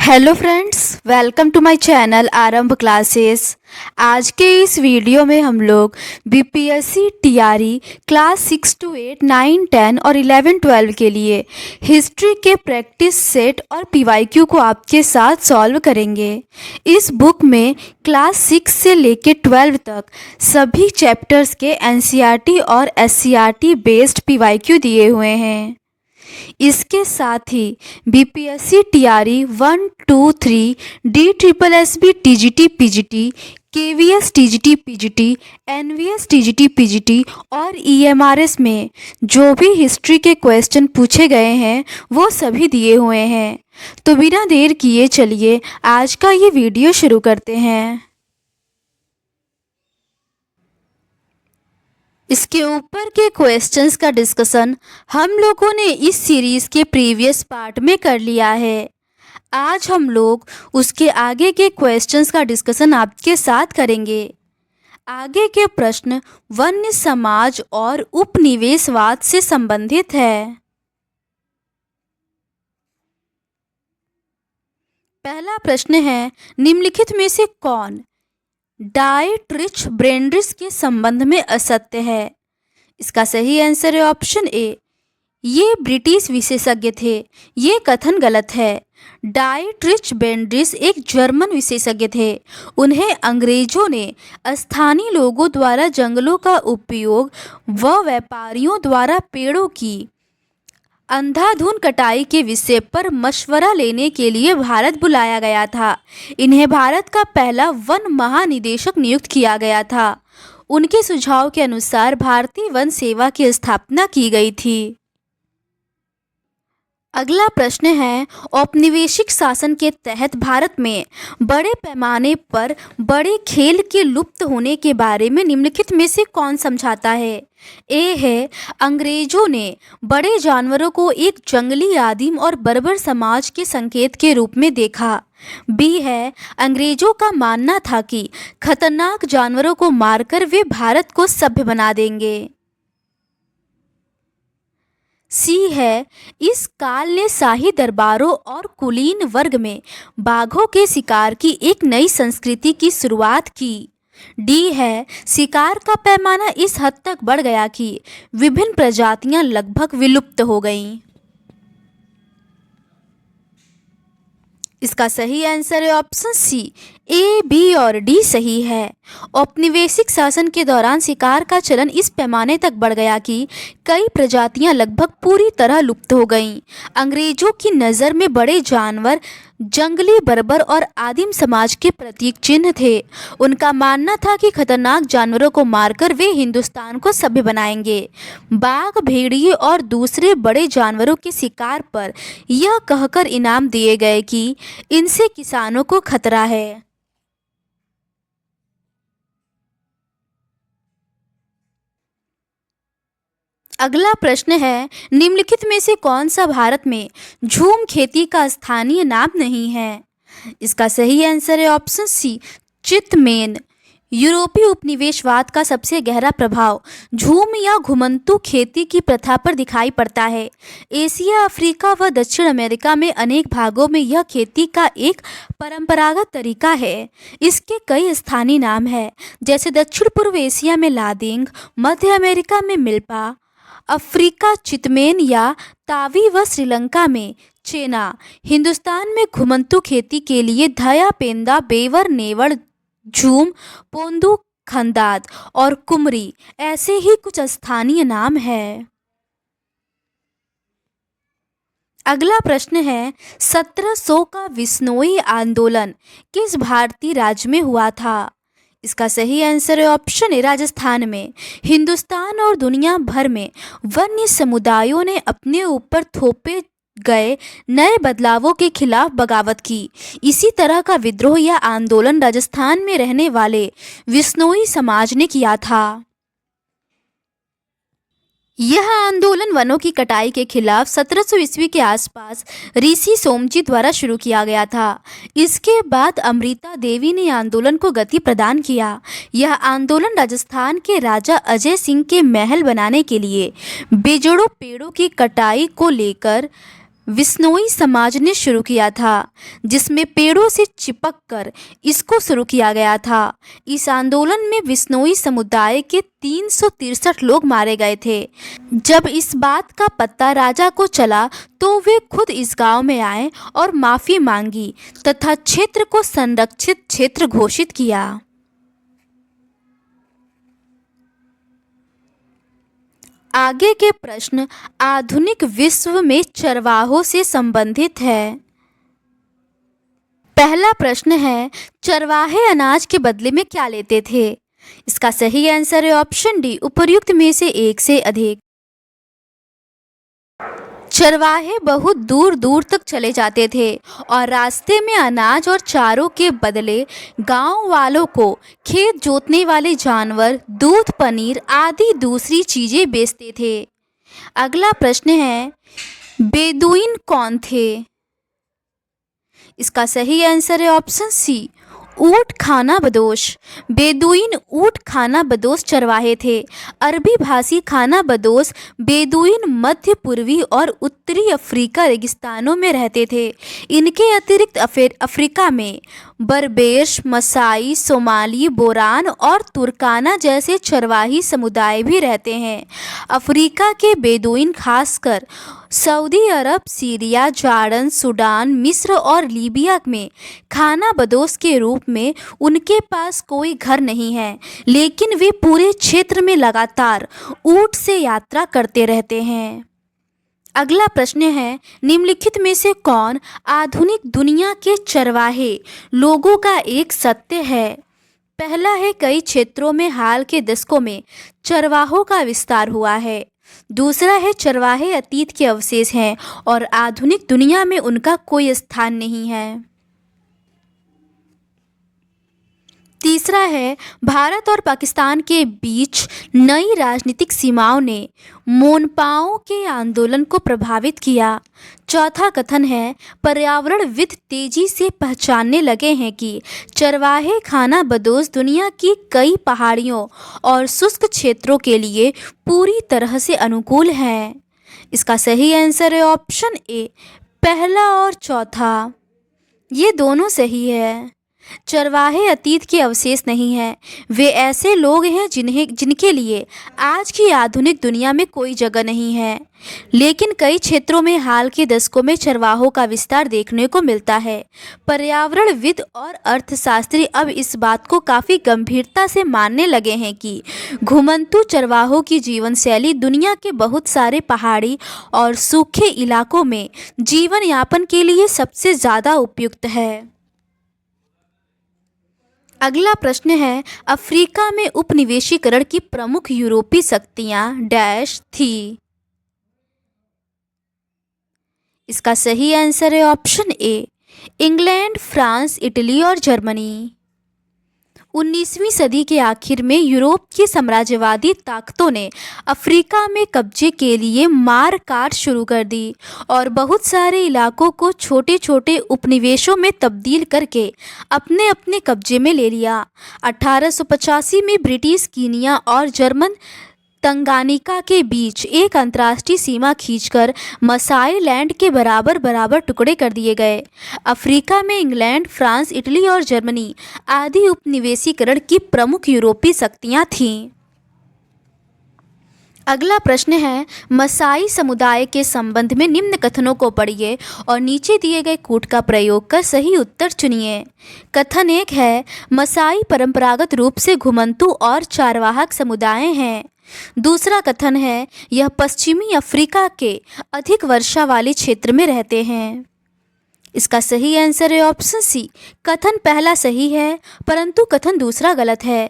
Hello friends, welcome to my channel Aarambh classes. आज के इस वीडियो में हम लोग बीपीएससी टीआरई क्लास 6 to 8, 9, 10 और 11, 12 के लिए हिस्ट्री के प्रैक्टिस सेट और पीवाईक्यू को आपके साथ सॉल्व करेंगे। इस बुक में क्लास 6 से लेकर 12 तक सभी चैप्टर्स के एनसीईआरटी और एससीईआरटी बेस्ड पीवाईक्यू दिए हुए हैं। इसके साथ ही BPSC TRE 1, 2, 3, DSSB TGT PGT, KVS TGT PGT, NVS TGT PGT और ईएमआरएस में जो भी हिस्ट्री के क्वेश्चन पूछे गए हैं वो सभी दिए हुए हैं। तो बिना देर किए चलिए आज का ये वीडियो शुरू करते हैं। इसके ऊपर के क्वेश्चंस का डिस्कशन हम लोगों ने इस सीरीज़ के प्रीवियस पार्ट में कर लिया है। आज हम लोग उसके आगे के क्वेश्चंस का डिस्कशन आपके साथ करेंगे। आगे के प्रश्न वन्य समाज और उपनिवेशवाद से संबंधित है। पहला प्रश्न है, निम्नलिखित में से कौन डायट्रिच ब्रेंडिस के संबंध में असत्य है? इसका सही आंसर है ऑप्शन ए, ये ब्रिटिश विशेषज्ञ थे। ये कथन गलत है। डायट्रिच ब्रेंडिस एक जर्मन विशेषज्ञ थे। उन्हें अंग्रेजों ने स्थानीय लोगों द्वारा जंगलों का उपयोग व व्यापारियों द्वारा पेड़ों की अंधाधुंध कटाई के विषय पर मशवरा लेने के लिए भारत बुलाया गया था। इन्हें भारत का पहला वन महानिदेशक नियुक्त किया गया था। उनके सुझाव के अनुसार भारतीय वन सेवा की स्थापना की गई थी। अगला प्रश्न है, औपनिवेशिक शासन के तहत भारत में बड़े पैमाने पर बड़े खेल के लुप्त होने के बारे में निम्नलिखित में से कौन समझाता है? ए है, अंग्रेजों ने बड़े जानवरों को एक जंगली आदिम और बर्बर समाज के संकेत के रूप में देखा। बी है, अंग्रेजों का मानना था कि खतरनाक जानवरों को मारकर वे भारत को सभ्य बना देंगे। सी है, इस काल ने शाही दरबारों और कुलीन वर्ग में बाघों के शिकार की एक नई संस्कृति की शुरुआत की। डी है, शिकार का पैमाना इस हद तक बढ़ गया कि विभिन्न प्रजातियां लगभग विलुप्त हो गईं। इसका सही आंसर है ऑप्शन सी, ए, बी और डी सही है। औपनिवेशिक शासन के दौरान शिकार का चलन इस पैमाने तक बढ़ गया कि कई प्रजातियां लगभग पूरी तरह लुप्त हो गईं। अंग्रेजों की नज़र में बड़े जानवर जंगली बर्बर और आदिम समाज के प्रतीक चिन्ह थे। उनका मानना था कि खतरनाक जानवरों को मारकर वे हिंदुस्तान को सभ्य बनाएंगे। बाघ, भेड़िए और दूसरे बड़े जानवरों के शिकार पर यह कहकर इनाम दिए गए कि इनसे किसानों को खतरा है। अगला प्रश्न है, निम्नलिखित में से कौन सा भारत में झूम खेती का स्थानीय नाम नहीं है? इसका सही आंसर है ऑप्शन सी, चितमेन। यूरोपीय उपनिवेशवाद का सबसे गहरा प्रभाव झूम या घुमंतू खेती की प्रथा पर दिखाई पड़ता है। एशिया, अफ्रीका व दक्षिण अमेरिका में अनेक भागों में यह खेती का एक परंपरागत तरीका है। इसके कई स्थानीय नाम हैं, जैसे दक्षिण पूर्व एशिया में लादेंग, मध्य अमेरिका में मिल्पा, अफ्रीका चितमेन या तावी व श्रीलंका में चेना। हिंदुस्तान में घुमंतू खेती के लिए धया, पेंदा, बेवर, नेवड़, झूम, पोंदू, खंदात और कुमरी ऐसे ही कुछ स्थानीय नाम हैं। अगला प्रश्न है, 1700 का विश्नोई आंदोलन किस भारतीय राज्य में हुआ था? इसका सही आंसर है ऑप्शन ए, राजस्थान में। हिंदुस्तान और दुनिया भर में वन्य समुदायों ने अपने ऊपर थोपे गए नए बदलावों के खिलाफ बगावत की। इसी तरह का विद्रोह या आंदोलन राजस्थान में रहने वाले विश्नोई समाज ने किया था। यह आंदोलन वनों की कटाई के खिलाफ 1700 ईस्वी के आसपास ऋषि सोमजी द्वारा शुरू किया गया था। इसके बाद अमृता देवी ने आंदोलन को गति प्रदान किया। यह आंदोलन राजस्थान के राजा अजय सिंह के महल बनाने के लिए बेजोड़ों पेड़ों की कटाई को लेकर विश्नोई समाज ने शुरू किया था, जिसमें पेड़ों से चिपक कर इसको शुरू किया गया था। इस आंदोलन में विश्नोई समुदाय के 363 लोग मारे गए थे। जब इस बात का पता राजा को चला तो वे खुद इस गांव में आए और माफ़ी मांगी तथा क्षेत्र को संरक्षित क्षेत्र घोषित किया। आगे के प्रश्न आधुनिक विश्व में चरवाहों से संबंधित है। पहला प्रश्न है, चरवाहे अनाज के बदले में क्या लेते थे? इसका सही आंसर है ऑप्शन डी, उपर्युक्त में से एक से अधिक। चरवाहे बहुत दूर दूर तक चले जाते थे और रास्ते में अनाज और चारों के बदले गांव वालों को खेत जोतने वाले जानवर, दूध, पनीर आदि दूसरी चीजें बेचते थे। अगला प्रश्न है, बेदुइन कौन थे? इसका सही आंसर है ऑप्शन सी, ऊँट खाना बदोश। बेदुइन ऊँट खाना बदोश चरवाहे थे। अरबी भाषी खाना बदोश बेदुइन मध्य पूर्वी और उत्तरी अफ्रीका रेगिस्तानों में रहते थे। इनके अतिरिक्त अफ्रीका में बर्बेश, मसाई, सोमाली, बोरान और तुर्काना जैसे चरवाही समुदाय भी रहते हैं। अफ्रीका के बेदुइन खासकर सऊदी अरब, सीरिया, जॉर्डन, सूडान, मिस्र और लीबिया में खाना बदोश के रूप में उनके पास कोई घर नहीं है, लेकिन वे पूरे क्षेत्र में लगातार ऊँट से यात्रा करते रहते हैं। अगला प्रश्न है, निम्नलिखित में से कौन आधुनिक दुनिया के चरवाहे लोगों का एक सत्य है? पहला है, कई क्षेत्रों में हाल के दशकों में चरवाहों का विस्तार हुआ है। दूसरा है, चरवाहे अतीत के अवशेष हैं और आधुनिक दुनिया में उनका कोई स्थान नहीं है। तीसरा है, भारत और पाकिस्तान के बीच नई राजनीतिक सीमाओं ने मोनपाओं के आंदोलन को प्रभावित किया। चौथा कथन है, पर्यावरणविद तेजी से पहचानने लगे हैं कि चरवाहे खाना बदोश दुनिया की कई पहाड़ियों और शुष्क क्षेत्रों के लिए पूरी तरह से अनुकूल हैं। इसका सही आंसर है ऑप्शन ए, पहला और चौथा। ये दोनों सही है। चरवाहे अतीत के अवशेष नहीं हैं, वे ऐसे लोग हैं जिनके लिए आज की आधुनिक दुनिया में कोई जगह नहीं है, लेकिन कई क्षेत्रों में हाल के दशकों में चरवाहों का विस्तार देखने को मिलता है। पर्यावरणविद और अर्थशास्त्री अब इस बात को काफ़ी गंभीरता से मानने लगे हैं कि घुमंतू चरवाहों की जीवन शैली दुनिया के बहुत सारे पहाड़ी और सूखे इलाकों में जीवन यापन के लिए सबसे ज़्यादा उपयुक्त है। अगला प्रश्न है, अफ्रीका में उपनिवेशीकरण की प्रमुख यूरोपीय शक्तियां डैश थी। इसका सही आंसर है option A, England, France, Italy और जर्मनी। 19वीं सदी के आखिर में यूरोप की साम्राज्यवादी ताकतों ने अफ्रीका में कब्जे के लिए मार काट शुरू कर दी और बहुत सारे इलाकों को छोटे छोटे उपनिवेशों में तब्दील करके अपने अपने कब्जे में ले लिया। 1885 में ब्रिटिश कीनिया और जर्मन तंगानिका के बीच एक अंतर्राष्ट्रीय सीमा खींचकर मसाई लैंड के बराबर बराबर टुकड़े कर दिए गए। अफ्रीका में इंग्लैंड, फ्रांस, इटली और जर्मनी आदि उपनिवेशीकरण की प्रमुख यूरोपीय शक्तियां थीं। अगला प्रश्न है, मसाई समुदाय के संबंध में निम्न कथनों को पढ़िए और नीचे दिए गए कूट का प्रयोग कर सही उत्तर चुनिए। कथन 1 है, मसाई परंपरागत रूप से घुमंतू और चारवाहक समुदाय हैं। दूसरा कथन है, यह पश्चिमी अफ्रीका के अधिक वर्षा वाले क्षेत्र में रहते हैं। इसका सही आंसर है ऑप्शन सी, कथन पहला सही है परंतु कथन दूसरा गलत है।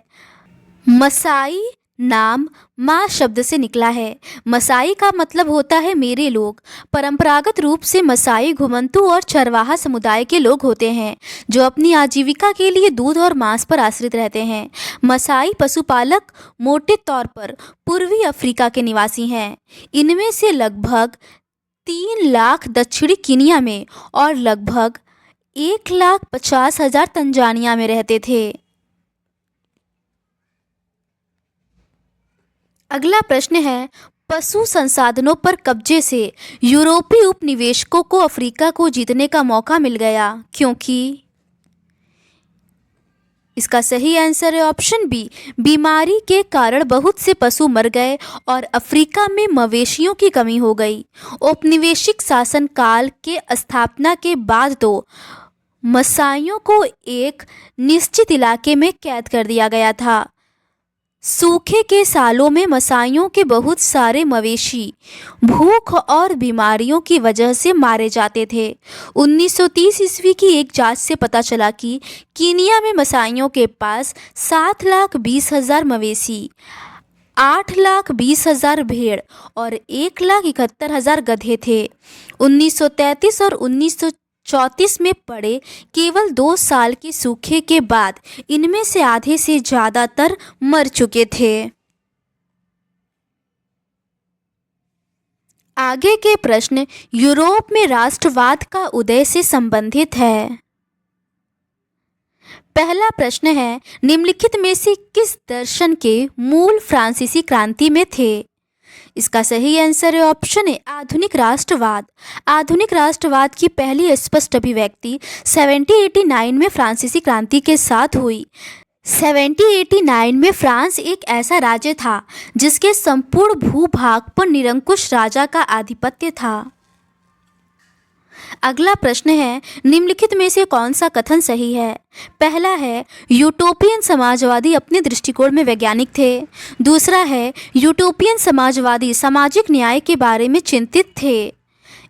मसाई नाम मा शब्द से निकला है। मसाई का मतलब होता है मेरे लोग। परंपरागत रूप से मसाई घुमंतू और चरवाहा समुदाय के लोग होते हैं जो अपनी आजीविका के लिए दूध और मांस पर आश्रित रहते हैं। मसाई पशुपालक मोटे तौर पर पूर्वी अफ्रीका के निवासी हैं। इनमें से लगभग 3 लाख दक्षिणी कीनिया में और लगभग 1,50,000 तंजानिया में रहते थे। अगला प्रश्न है, पशु संसाधनों पर कब्जे से यूरोपीय उपनिवेशकों को अफ्रीका को जीतने का मौका मिल गया, क्योंकि इसका सही आंसर है ऑप्शन बी, बीमारी के कारण बहुत से पशु मर गए और अफ्रीका में मवेशियों की कमी हो गई। औपनिवेशिक शासन काल के स्थापना के बाद तो मसाइयों को एक निश्चित इलाके में कैद कर दिया गया था। सूखे के सालों में मसाइयों के बहुत सारे मवेशी भूख और बीमारियों की वजह से मारे जाते थे। 1930 ईस्वी की एक जांच से पता चला कि कीनिया में मसाइयों के पास 7,20,000 मवेशी, 8,20,000 भेड़ और 1,71,000 गधे थे। 1933 और 1934 में पड़े केवल 2 साल के सूखे के बाद इनमें से आधे से ज़्यादातर मर चुके थे। आगे के प्रश्न यूरोप में राष्ट्रवाद का उदय से संबंधित है। पहला प्रश्न है, निम्नलिखित में से किस दर्शन के मूल फ्रांसीसी क्रांति में थे? इसका सही आंसर है ऑप्शन ए, आधुनिक राष्ट्रवाद। आधुनिक राष्ट्रवाद की पहली स्पष्ट अभिव्यक्ति 1789 में फ्रांसीसी क्रांति के साथ हुई। 1789 में फ्रांस एक ऐसा राज्य था जिसके संपूर्ण भूभाग पर निरंकुश राजा का आधिपत्य था। अगला प्रश्न है, निम्नलिखित में से कौन सा कथन सही है? पहला है, यूटोपियन समाजवादी अपने दृष्टिकोण में वैज्ञानिक थे। दूसरा है, यूटोपियन समाजवादी सामाजिक न्याय के बारे में चिंतित थे।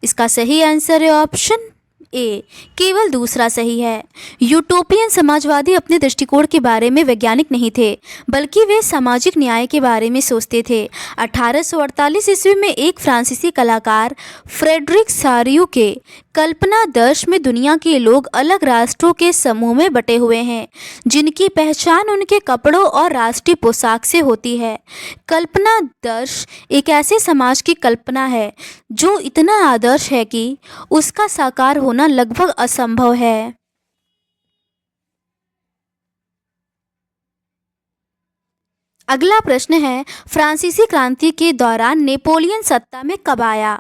इसका सही आंसर है ऑप्शन ए, केवल दूसरा सही है। यूटोपियन समाजवादी अपने दृष्टिकोण के बारे में वैज्ञानिक नहीं थे, बल्कि वे सामाजिक न्याय के बारे में सोचते थे। 1848 ईस्वी में एक फ्रांसीसी कलाकार फ्रेडरिक सारियू के कल्पनादर्श में दुनिया के लोग अलग राष्ट्रों के समूह में बटे हुए हैं, जिनकी पहचान उनके कपड़ों और राष्ट्रीय पोशाक से होती है। कल्पनादर्श एक ऐसे समाज की कल्पना है जो इतना आदर्श है कि उसका साकार होना लगभग असंभव है। अगला प्रश्न है, फ्रांसीसी क्रांति के दौरान नेपोलियन सत्ता में कब आया?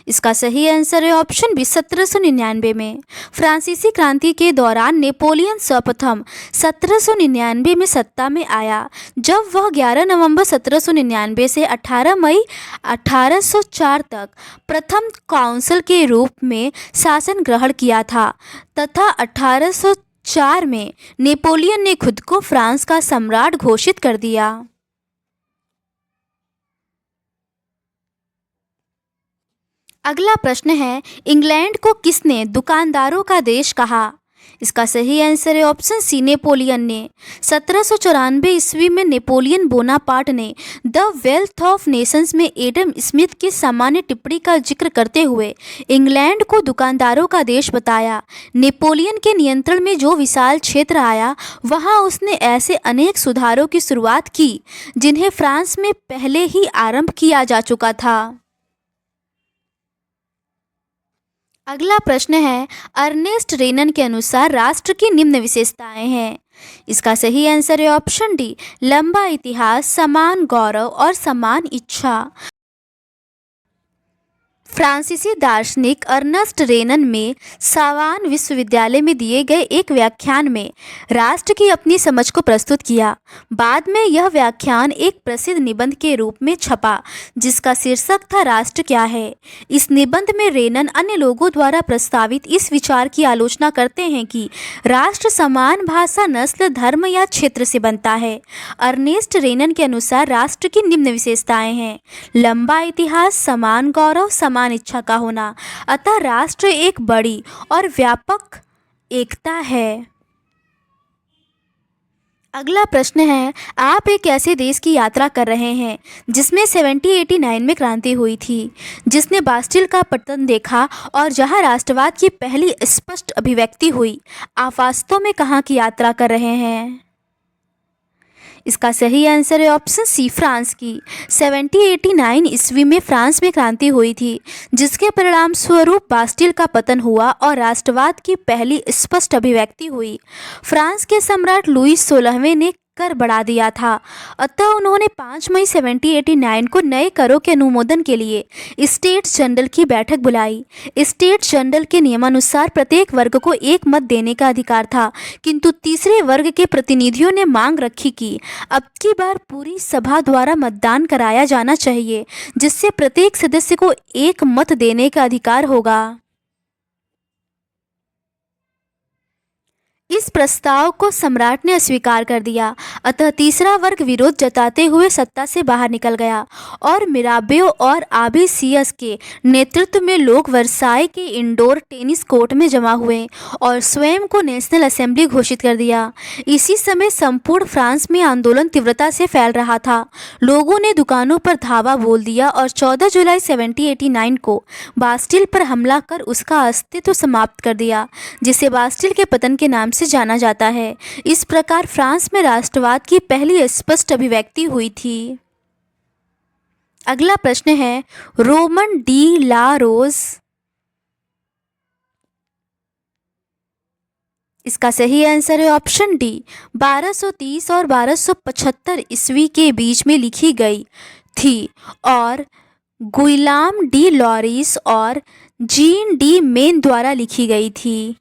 इसका सही आंसर है ऑप्शन बी, 1799 में। फ्रांसीसी क्रांति के दौरान नेपोलियन सर्वप्रथम 1799 में सत्ता में आया, जब वह 11 नवंबर 1799 से 18 मई 1804 तक प्रथम काउंसिल के रूप में शासन ग्रहण किया था तथा 1804 में नेपोलियन ने खुद को फ्रांस का सम्राट घोषित कर दिया। अगला प्रश्न है, इंग्लैंड को किसने दुकानदारों का देश कहा? इसका सही आंसर है ऑप्शन सी, नेपोलियन ने। 1794 ईस्वी में नेपोलियन बोनापार्ट ने द वेल्थ ऑफ नेशंस में एडम स्मिथ की सामान्य टिप्पणी का जिक्र करते हुए इंग्लैंड को दुकानदारों का देश बताया। नेपोलियन के नियंत्रण में जो विशाल क्षेत्र आया, वहां उसने ऐसे अनेक सुधारों की शुरुआत की जिन्हें फ्रांस में पहले ही आरंभ किया जा चुका था। अगला प्रश्न है, अर्नेस्ट रेनन के अनुसार राष्ट्र की निम्न विशेषताएं हैं। इसका सही आंसर है ऑप्शन डी, लंबा इतिहास, समान गौरव और समान इच्छा। फ्रांसीसी दार्शनिक अर्नेस्ट रेनन में सावान विश्वविद्यालय में दिए गए एक व्याख्यान में राष्ट्र की अपनी समझ को प्रस्तुत किया। बाद में यह व्याख्यान एक प्रसिद्ध निबंध के रूप में छपा जिसका शीर्षक था राष्ट्र क्या है। इस निबंध में रेनन अन्य लोगों द्वारा प्रस्तावित इस विचार की आलोचना करते हैं कि राष्ट्र समान भाषा, नस्ल, धर्म या क्षेत्र से बनता है। अर्नेस्ट रेनन के अनुसार राष्ट्र की निम्न विशेषताएं हैं, लंबा इतिहास, समान गौरव, समान इच्छा का होना, अतः राष्ट्र एक बड़ी और व्यापक एकता है। अगला प्रश्न है, आप एक ऐसे देश की यात्रा कर रहे हैं जिसमें 1789 में क्रांति हुई थी, जिसने बास्टिल का पतन देखा और जहां राष्ट्रवाद की पहली स्पष्ट अभिव्यक्ति हुई। आप वास्तव में कहां की यात्रा कर रहे हैं? इसका सही आंसर है ऑप्शन सी, फ्रांस की। 1789 ईस्वी में फ्रांस में क्रांति हुई थी, जिसके परिणाम स्वरूप बास्टिल का पतन हुआ और राष्ट्रवाद की पहली स्पष्ट अभिव्यक्ति हुई। फ्रांस के सम्राट लुई 16वें ने कर बढ़ा दिया था। अतः उन्होंने 5 मई 1789 को नए करों के अनुमोदन के लिए स्टेट्स जनरल की बैठक बुलाई। स्टेट्स जनरल के नियमानुसार प्रत्येक वर्ग को एक मत देने का अधिकार था, किंतु तीसरे वर्ग के प्रतिनिधियों ने मांग रखी कि अब की बार पूरी सभा द्वारा मतदान कराया जाना चाहिए, जिससे प्रत्येक सदस्य को एक मत देने का अधिकार होगा। इस प्रस्ताव को सम्राट ने अस्वीकार कर दिया। अतः तीसरा वर्ग विरोध जताते हुए सत्ता से बाहर निकल गया और मिराबेओ और आबेसियस के नेतृत्व में लोग वर्साई के इंडोर टेनिस कोर्ट में जमा हुए और स्वयं को नेशनल असेंबली घोषित कर दिया। इसी समय संपूर्ण फ्रांस में आंदोलन तीव्रता से फैल रहा था। लोगों ने दुकानों पर धावा बोल दिया और 14 जुलाई 1789 को बास्टिल पर हमला कर उसका अस्तित्व समाप्त कर दिया, जिसे बास्टिल के पतन के नाम से जाना जाता है। इस प्रकार फ्रांस में राष्ट्रवाद की पहली स्पष्ट अभिव्यक्ति हुई थी। अगला प्रश्न है, रोमन डी ला रोज। इसका सही आंसर है ऑप्शन डी, 1230 और 1275 ईस्वी के बीच में लिखी गई थी और गुइलाम डी लॉरिस और जीन डी मेन द्वारा लिखी गई थी।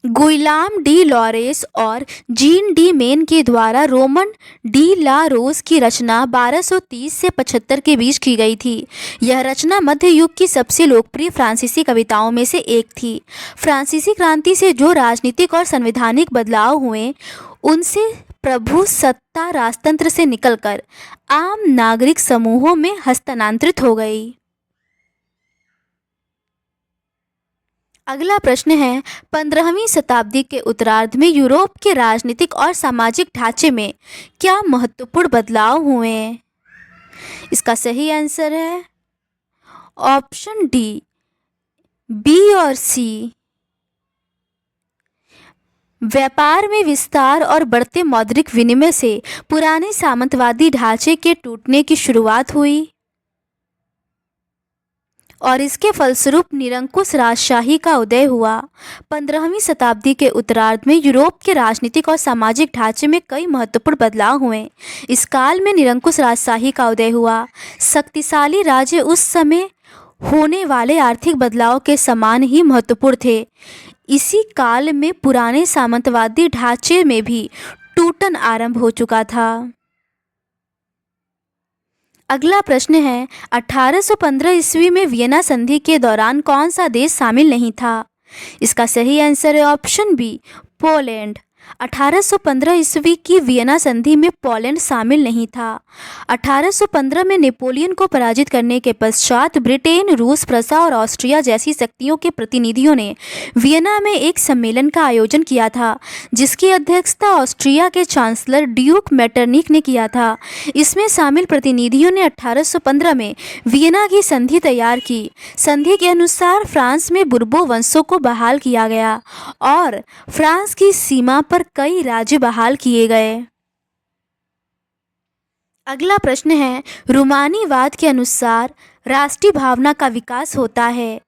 गुइलाम डी लॉरेस और जीन डी मेन के द्वारा रोमन डी ला रोज की रचना 1230 से 75 के बीच की गई थी। यह रचना मध्य युग की सबसे लोकप्रिय फ्रांसीसी कविताओं में से एक थी। फ्रांसीसी क्रांति से जो राजनीतिक और संवैधानिक बदलाव हुए, उनसे प्रभु सत्ता राजतंत्र से निकलकर आम नागरिक समूहों में हस्तांतरित हो गई। अगला प्रश्न है, 15वीं शताब्दी के उत्तरार्ध में यूरोप के राजनीतिक और सामाजिक ढांचे में क्या महत्वपूर्ण बदलाव हुए? इसका सही आंसर है ऑप्शन डी, बी और सी। व्यापार में विस्तार और बढ़ते मौद्रिक विनिमय से पुराने सामंतवादी ढांचे के टूटने की शुरुआत हुई और इसके फलस्वरूप निरंकुश राजशाही का उदय हुआ। 15वीं शताब्दी के उत्तरार्ध में यूरोप के राजनीतिक और सामाजिक ढांचे में कई महत्वपूर्ण बदलाव हुए। इस काल में निरंकुश राजशाही का उदय हुआ। शक्तिशाली राज्य उस समय होने वाले आर्थिक बदलाव के समान ही महत्वपूर्ण थे। इसी काल में पुराने सामंतवादी ढांचे में भी टूटन आरंभ हो चुका था। अगला प्रश्न है, 1815 ईस्वी में वियना संधि के दौरान कौन सा देश शामिल नहीं था? इसका सही आंसर है ऑप्शन बी, पोलैंड। 1815 ईस्वी की वियना संधि में पोलैंड शामिल नहीं था। 1815 में नेपोलियन को पराजित करने के पश्चात ब्रिटेन, रूस, प्रसा और ऑस्ट्रिया जैसी शक्तियों के प्रतिनिधियों ने वियना में एक सम्मेलन का आयोजन किया था, जिसकी अध्यक्षता ऑस्ट्रिया के चांसलर ड्यूक मेटरनिक ने किया था। इसमें शामिल प्रतिनिधियों ने 1815 में वियना की संधि तैयार की। संधि के अनुसार फ्रांस में बुर्बो वंशों को बहाल किया गया और फ्रांस की सीमा पर कई राज्य बहाल किए गए। अगला प्रश्न है, रूमानीवाद के अनुसार राष्ट्रीय भावना का विकास होता है।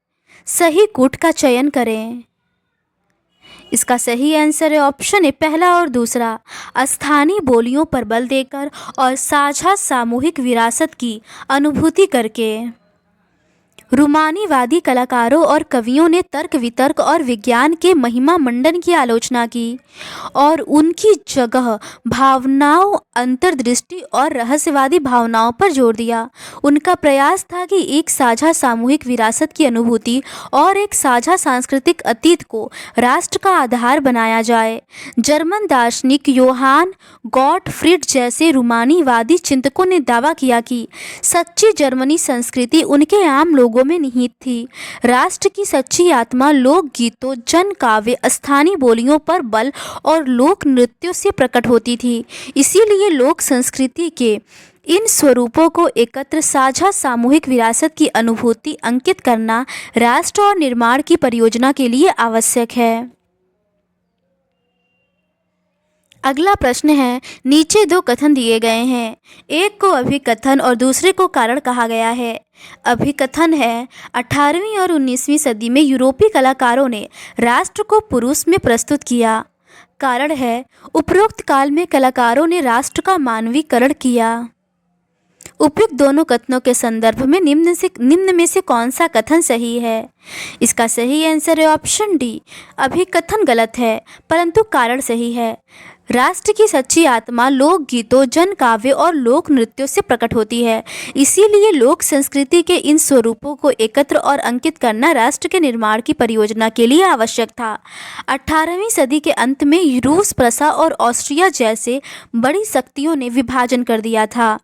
सही कूट का चयन करें। इसका सही आंसर है ऑप्शन ए, पहला और दूसरा। स्थानीय बोलियों पर बल देकर और साझा सामूहिक विरासत की अनुभूति करके। रूमानीवादी कलाकारों और कवियों ने तर्क वितर्क और विज्ञान के महिमा मंडन की आलोचना की और उनकी जगह भावनाओं, अंतर्दृष्टि और रहस्यवादी भावनाओं पर जोर दिया। उनका प्रयास था कि एक साझा सामूहिक विरासत की अनुभूति और एक साझा सांस्कृतिक अतीत को राष्ट्र का आधार बनाया जाए। जर्मन दार्शनिक योहान गॉटफ्रीड जैसे रूमानीवादी चिंतकों ने दावा किया कि सच्ची जर्मनी संस्कृति उनके आम लोगों में निहित थी। राष्ट्र की सच्ची आत्मा लोकगीतों, जन काव्य, स्थानीय बोलियों पर बल और लोक नृत्यों से प्रकट होती थी। इसीलिए लोक संस्कृति के इन स्वरूपों को एकत्र साझा सामूहिक विरासत की अनुभूति अंकित करना राष्ट्र और निर्माण की परियोजना के लिए आवश्यक है। अगला प्रश्न है, नीचे दो कथन दिए गए हैं, एक को अभिकथन और दूसरे को कारण कहा गया है। अभिकथन है, 18वीं और 19वीं सदी में यूरोपीय कलाकारों ने राष्ट्र को पुरुष में प्रस्तुत किया। कारण है, उपरोक्त काल में कलाकारों ने राष्ट्र का मानवीकरण किया। उपयुक्त दोनों कथनों के संदर्भ में निम्न में से कौन सा कथन सही है? इसका सही आंसर है ऑप्शन डी, अभिकथन गलत है परंतु कारण सही है। राष्ट्र की सच्ची आत्मा लोक गीतों, जन काव्य और लोक नृत्यों से प्रकट होती है। इसीलिए लोक संस्कृति के इन स्वरूपों को एकत्र और अंकित करना राष्ट्र के निर्माण की परियोजना के लिए आवश्यक था। 18वीं सदी के अंत में रूस, प्रसा और ऑस्ट्रिया जैसे बड़ी शक्तियों ने विभाजन कर दिया था।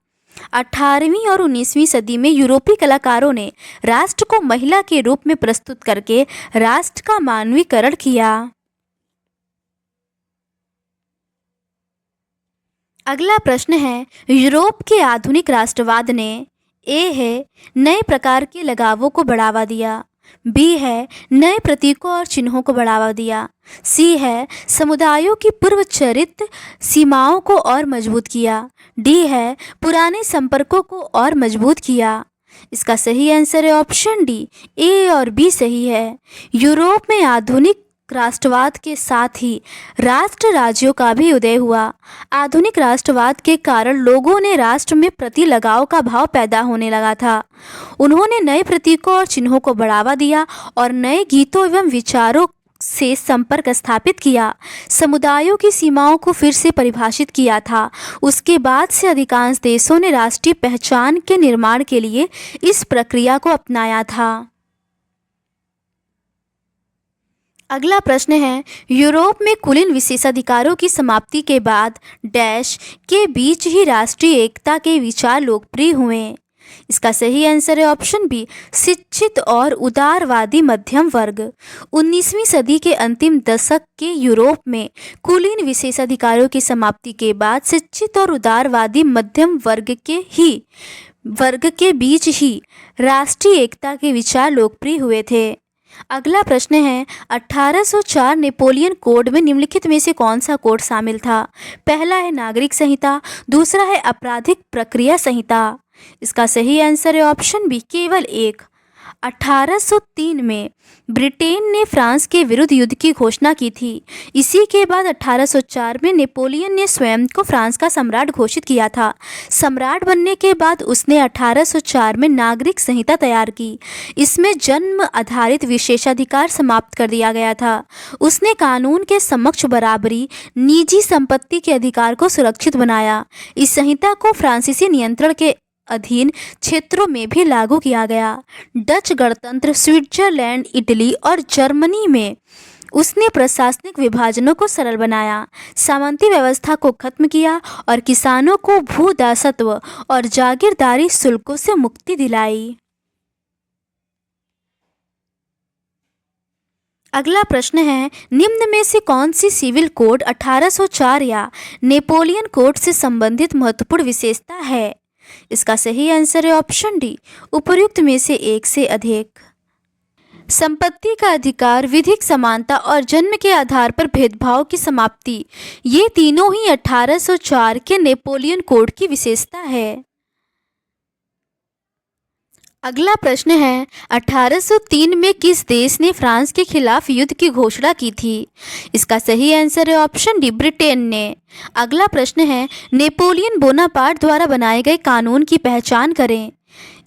18वीं और 19वीं सदी में यूरोपीय कलाकारों ने राष्ट्र को महिला के रूप में प्रस्तुत करके राष्ट्र का मानवीकरण किया। अगला प्रश्न है, यूरोप के आधुनिक राष्ट्रवाद ने ए है नए प्रकार के लगावों को बढ़ावा दिया, बी है नए प्रतीकों और चिन्हों को बढ़ावा दिया, सी है समुदायों की पूर्वचरित सीमाओं को और मजबूत किया, डी है पुराने संपर्कों को और मजबूत किया। इसका सही आंसर है ऑप्शन डी, ए और बी सही है। यूरोप में आधुनिक राष्ट्रवाद के साथ ही राष्ट्र राज्यों का भी उदय हुआ। आधुनिक राष्ट्रवाद के कारण लोगों ने राष्ट्र में प्रति लगाव का भाव पैदा होने लगा था। उन्होंने नए प्रतीकों और चिन्हों को बढ़ावा दिया और नए गीतों एवं विचारों से संपर्क स्थापित किया। समुदायों की सीमाओं को फिर से परिभाषित किया था। उसके बाद से अधिकांश देशों ने राष्ट्रीय पहचान के निर्माण के लिए इस प्रक्रिया को अपनाया था। अगला प्रश्न है, यूरोप में कुलीन विशेषाधिकारों की समाप्ति के बाद डैश के बीच ही राष्ट्रीय एकता के विचार लोकप्रिय हुए। इसका सही आंसर है ऑप्शन बी, शिक्षित और उदारवादी मध्यम वर्ग। 19वीं सदी के अंतिम दशक के यूरोप में कुलीन विशेषाधिकारों की समाप्ति के बाद शिक्षित और उदारवादी मध्यम वर्ग के बीच ही राष्ट्रीय एकता के विचार लोकप्रिय हुए थे। अगला प्रश्न है, 1804 नेपोलियन कोड में निम्नलिखित में से कौन सा कोड शामिल था? पहला है नागरिक संहिता, दूसरा है आपराधिक प्रक्रिया संहिता। इसका सही आंसर है ऑप्शन बी, केवल एक। 1803 में ब्रिटेन ने फ्रांस के विरुद्ध युद्ध की घोषणा की थी। इसी के बाद 1804 में नेपोलियन ने स्वयं को फ्रांस का सम्राट घोषित किया था। सम्राट बनने के बाद उसने 1804 में नागरिक संहिता तैयार की। इसमें जन्म आधारित विशेषाधिकार समाप्त कर दिया गया था। उसने कानून के समक्ष बराबरी, निजी संपत्ति के अधिकार को सुरक्षित बनाया। इस संहिता को फ्रांसीसी नियंत्रण के अधीन क्षेत्रों में भी लागू किया गया। डच गणतंत्र, स्विट्जरलैंड, इटली और जर्मनी में उसने प्रशासनिक विभाजनों को सरल बनाया, सामंती व्यवस्था को खत्म किया और किसानों को भूदासत्व और जागीरदारी शुल्कों से मुक्ति दिलाई। अगला प्रश्न है, निम्न में से कौन सी सिविल कोड 1804 या नेपोलियन कोड से संबंधित महत्वपूर्ण विशेषता है? इसका सही आंसर है ऑप्शन डी, उपर्युक्त में से एक से अधिक। संपत्ति का अधिकार, विधिक समानता और जन्म के आधार पर भेदभाव की समाप्ति, ये तीनों ही 1804 के नेपोलियन कोड की विशेषता है। अगला प्रश्न है, 1803 में किस देश ने फ्रांस के खिलाफ युद्ध की घोषणा की थी? इसका सही आंसर है ऑप्शन डी, ब्रिटेन ने। अगला प्रश्न है, नेपोलियन बोनापार्ट द्वारा बनाए गए कानून की पहचान करें।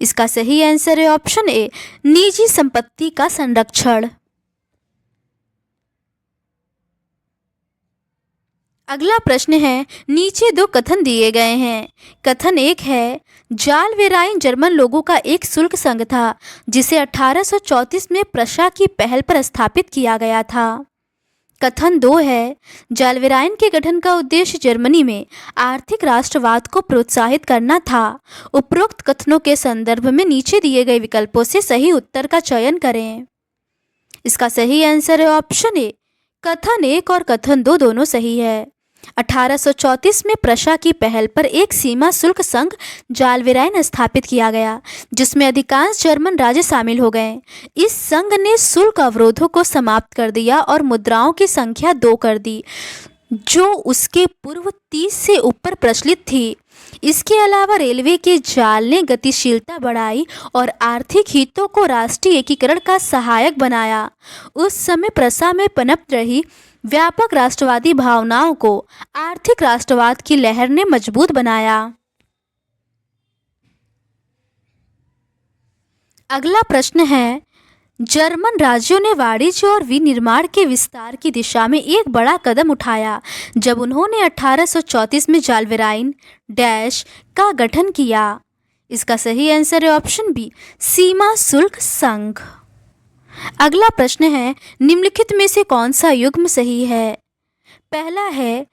इसका सही आंसर है ऑप्शन ए, निजी संपत्ति का संरक्षण। अगला प्रश्न है, नीचे दो कथन दिए गए हैं। कथन एक है, जाल वेराइन जर्मन लोगों का एक शुल्क संघ था जिसे 1834 में प्रशा की पहल पर स्थापित किया गया था। कथन दो है, जालवेराइन के गठन का उद्देश्य जर्मनी में आर्थिक राष्ट्रवाद को प्रोत्साहित करना था। उपरोक्त कथनों के संदर्भ में नीचे दिए गए विकल्पों से सही उत्तर का चयन करें। इसका सही आंसर है ऑप्शन ए, कथन एक और कथन दो दोनों सही है। 1834 में प्रशा की पहल पर एक सीमा शुल्क संघ जालवेराइन स्थापित किया गया, जिसमें अधिकांश जर्मन राज्य शामिल हो गए। इस संघ ने शुल्क अवरोधों को समाप्त कर दिया और मुद्राओं की संख्या 2 कर दी। जो उसके पूर्व 30 से ऊपर प्रचलित थी। इसके अलावा रेलवे के जाल ने गतिशीलता बढ़ाई और आर्थिक हितों को राष्ट्रीय एकीकरण का सहायक बनाया। उस समय प्रसा में पनप रही व्यापक राष्ट्रवादी भावनाओं को आर्थिक राष्ट्रवाद की लहर ने मजबूत बनाया। अगला प्रश्न है, जर्मन राज्यों ने वाणिज्य और विनिर्माण के विस्तार की दिशा में एक बड़ा कदम उठाया जब उन्होंने 1834 में जालवेराइन डैश का गठन किया। इसका सही आंसर है ऑप्शन बी, सीमा शुल्क संघ। अगला प्रश्न है, निम्नलिखित में से कौन सा युग्म सही है? पहला है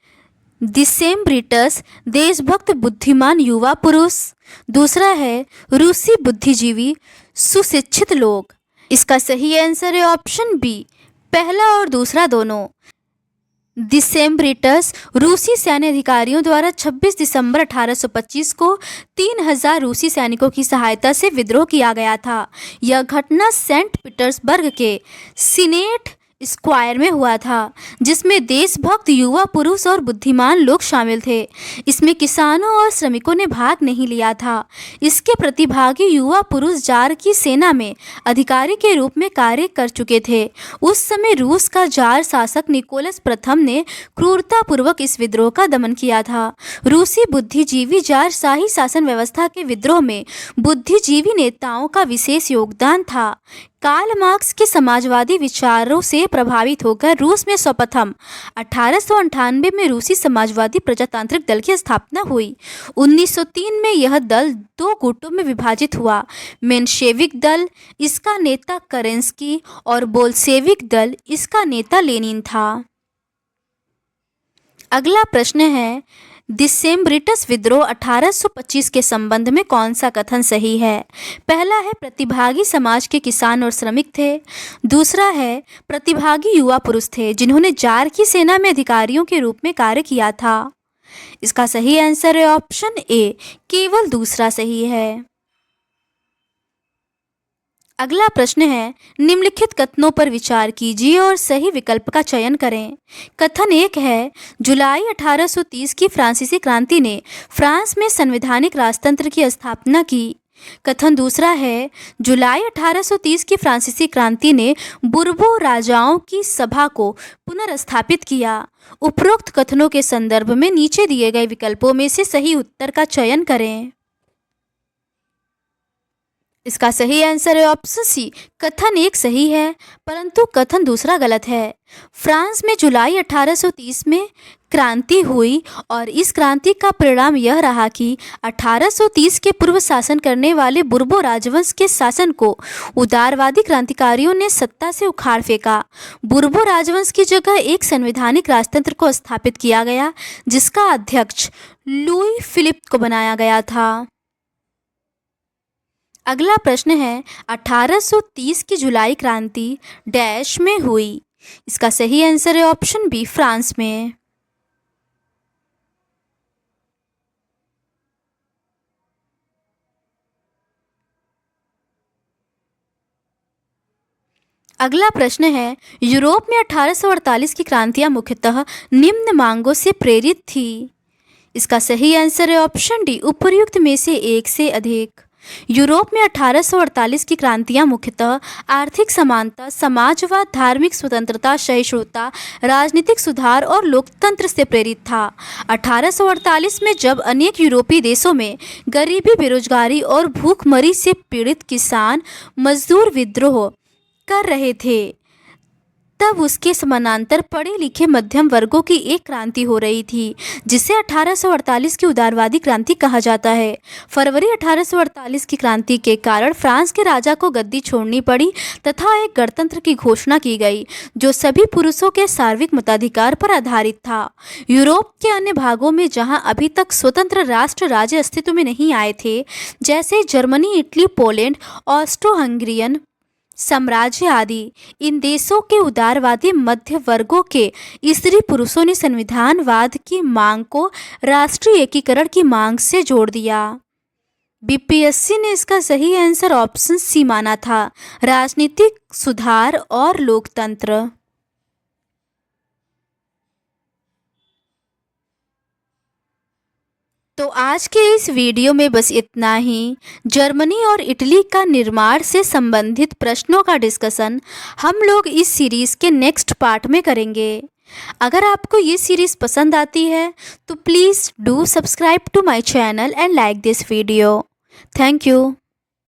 दिसेम्ब्रिटस, देशभक्त बुद्धिमान युवा पुरुष। दूसरा है रूसी बुद्धिजीवी, सुशिक्षित लोग। इसका सही आंसर है ऑप्शन बी, पहला और दूसरा दोनों। दिसेम्ब्रिटस रूसी सैन्य अधिकारियों द्वारा 26 दिसंबर 1825 को 3000 रूसी सैनिकों की सहायता से विद्रोह किया गया था। यह घटना सेंट पीटर्सबर्ग के सीनेट स्क्वायर में हुआ था, जिसमें देशभक्त युवा पुरुष और बुद्धिमान लोग शामिल थे। इसमें किसानों और श्रमिकों ने भाग नहीं लिया था। इसके प्रतिभागी युवा पुरुष जार की सेना में अधिकारी के रूप में कार्य कर चुके थे। उस समय रूस का जार शासक निकोलस प्रथम ने क्रूरतापूर्वक इस विद्रोह का दमन किया था। रूसी बुद्धिजीवी जार शाही शासन व्यवस्था के विद्रोह में बुद्धिजीवी नेताओं का विशेष योगदान था। कार्ल मार्क्स के समाजवादी विचारों से प्रभावित होकर रूस में सर्वप्रथम 1898 में रूसी समाजवादी प्रजातांत्रिक दल की स्थापना हुई। 1903 में यह दल दो गुटों में विभाजित हुआ, मेंशेविक दल, इसका नेता केरेंस्की, और बोल्शेविक दल, इसका नेता लेनिन था। अगला प्रश्न है, दिसेम्ब्रिटस विद्रोह 1825 के संबंध में कौन सा कथन सही है? पहला है प्रतिभागी समाज के किसान और श्रमिक थे। दूसरा है प्रतिभागी युवा पुरुष थे जिन्होंने जार की सेना में अधिकारियों के रूप में कार्य किया था। इसका सही आंसर है ऑप्शन ए, केवल दूसरा सही है। अगला प्रश्न है, निम्नलिखित कथनों पर विचार कीजिए और सही विकल्प का चयन करें। कथन एक है, जुलाई 1830 की फ्रांसीसी क्रांति ने फ्रांस में संवैधानिक राजतंत्र की स्थापना की। कथन दूसरा है, जुलाई 1830 की फ्रांसीसी क्रांति ने बुर्बो राजाओं की सभा को पुनर्स्थापित किया। उपरोक्त कथनों के संदर्भ में नीचे दिए गए विकल्पों में से सही उत्तर का चयन करें। इसका सही आंसर है ऑप्शन सी, कथन एक सही है, परंतु कथन दूसरा गलत है। फ्रांस में जुलाई 1830 में क्रांति हुई और इस क्रांति का परिणाम यह रहा कि 1830 के पूर्व शासन करने वाले बुर्बो राजवंश के शासन को उदारवादी क्रांतिकारियों ने सत्ता से उखाड़ फेंका। बुर्बो राजवंश की जगह एक संवैधानिक राजतंत्र को स्थापित किया गया, जिसका अध्यक्ष लुई फिलिप को बनाया गया था। अगला प्रश्न है, 1830 की जुलाई क्रांति डैश में हुई। इसका सही आंसर है ऑप्शन बी, फ्रांस में। अगला प्रश्न है, यूरोप में 1848 की क्रांतियां मुख्यतः निम्न मांगों से प्रेरित थी। इसका सही आंसर है ऑप्शन डी, उपर्युक्त में से एक से अधिक। यूरोप में 1848 की क्रांतियां मुख्यतः आर्थिक समानता, समाजवाद, धार्मिक स्वतंत्रता, सहिष्णुता, राजनीतिक सुधार और लोकतंत्र से प्रेरित था। 1848 में जब अनेक यूरोपीय देशों में गरीबी, बेरोजगारी और भूखमरी से पीड़ित किसान मजदूर विद्रोह कर रहे थे, तब उसके समानांतर पढ़े लिखे मध्यम वर्गों की एक क्रांति हो रही थी, जिसे 1848 की उदारवादी क्रांति कहा जाता है। फरवरी 1848 की क्रांति के कारण फ्रांस के राजा को गद्दी छोड़नी पड़ी तथा एक गणतंत्र की घोषणा की गई, जो सभी पुरुषों के सार्वत्रिक मताधिकार पर आधारित था। यूरोप के अन्य भागों में जहां अभी तक स्वतंत्र राष्ट्र राज्य अस्तित्व में नहीं आए थे, जैसे Germany, Italy, Poland, Austro Hungarian साम्राज्य आदि, इन देशों के उदारवादी मध्य वर्गों के स्त्री पुरुषों ने संविधानवाद की मांग को राष्ट्रीय एकीकरण की मांग से जोड़ दिया। बीपीएससी ने इसका सही आंसर ऑप्शन सी माना था, राजनीतिक सुधार और लोकतंत्र। तो आज के इस वीडियो में बस इतना ही। जर्मनी और इटली का निर्माण से संबंधित प्रश्नों का डिस्कशन हम लोग इस सीरीज़ के नेक्स्ट पार्ट में करेंगे। अगर आपको ये सीरीज़ पसंद आती है तो please do subscribe to my channel and like this video. Thank you.